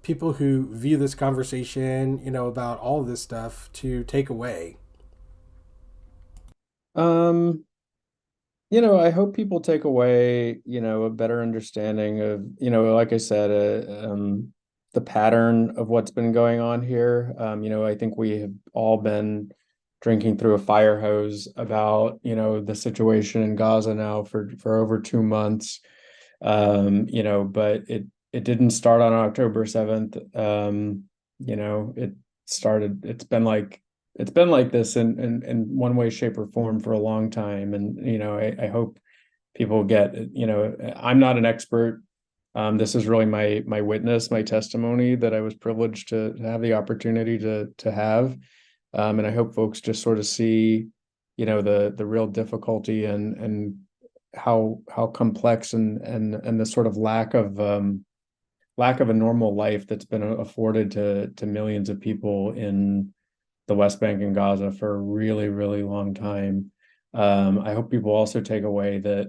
people who view this conversation, about all of this stuff to take away? Um, I hope people take away, a better understanding of, like I said, the pattern of what's been going on here. I think we have all been drinking through a fire hose about, the situation in Gaza now for over 2 months. But it didn't start on October 7th. It started, it's been like this in one way, shape, or form for a long time. And, I hope people get, I'm not an expert. This is really my witness, my testimony that I was privileged to have the opportunity to have. And I hope folks just sort of see, the real difficulty and how complex and the sort of lack of a normal life that's been afforded to millions of people in the West Bank and Gaza for a really, really long time. I hope people also take away that,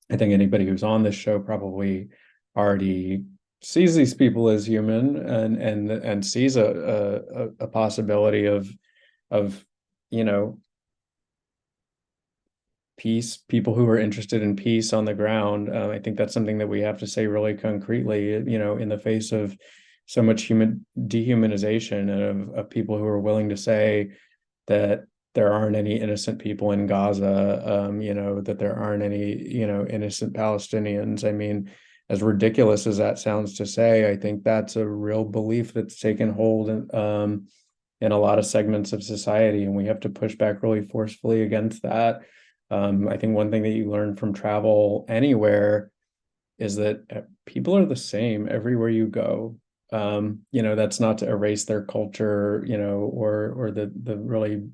I think anybody who's on this show probably already sees these people as human and sees a possibility of you know peace, people who are interested in peace on the ground. I think that's something that we have to say really concretely, in the face of so much human dehumanization of people who are willing to say that there aren't any innocent people in Gaza, that there aren't any, innocent Palestinians. I mean, as ridiculous as that sounds to say, I think that's a real belief that's taken hold in a lot of segments of society, and we have to push back really forcefully against that. I think one thing that you learn from travel anywhere is that people are the same everywhere you go. That's not to erase their culture, or the really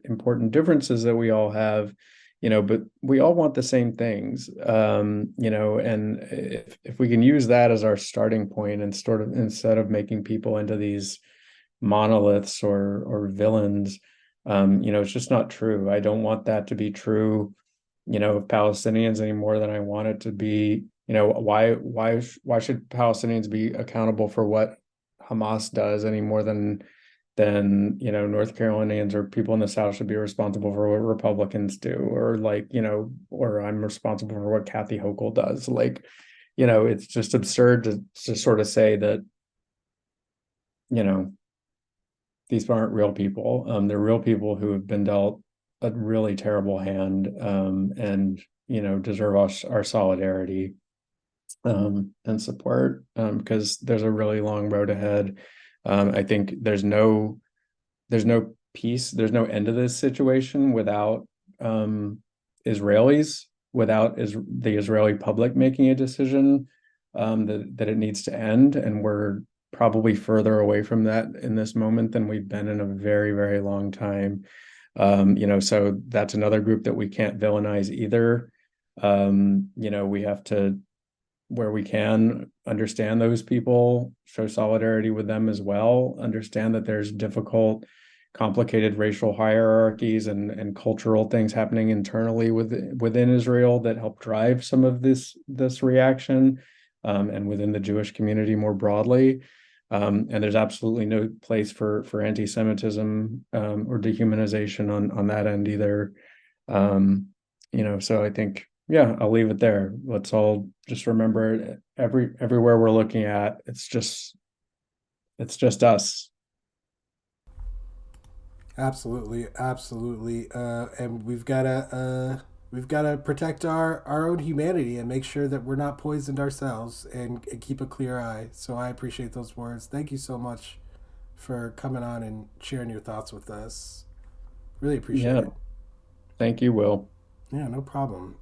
important differences that we all have, but we all want the same things. And if we can use that as our starting point and sort of instead of making people into these monoliths or villains, it's just not true. I don't want that to be true, of Palestinians any more than I want it to be, why should Palestinians be accountable for what Hamas does any more than North Carolinians or people in the South should be responsible for what Republicans do, or or I'm responsible for what Kathy Hochul does. It's just absurd to sort of say that, you know, these aren't real people. They're real people who have been dealt a really terrible hand, and deserve our solidarity, and support, because there's a really long road ahead. I think there's no peace, there's no end to this situation without Israelis, without the Israeli public making a decision, that it needs to end. And we're probably further away from that in this moment than we've been in a very, very long time. So that's another group that we can't villainize either. We have to, where we can, understand those people, show solidarity with them as well, understand that there's difficult, complicated racial hierarchies and cultural things happening internally within Israel that help drive some of this reaction, and within the Jewish community more broadly. And there's absolutely no place for anti-Semitism, or dehumanization on that end either. So I think, yeah, I'll leave it there. Let's all just remember, everywhere we're looking at, it's just us. Absolutely, absolutely. And we've got to protect our own humanity and make sure that we're not poisoned ourselves, and keep a clear eye. So I appreciate those words. Thank you so much for coming on and sharing your thoughts with us. Really appreciate Yeah, it. thank you, Will. Yeah, no problem.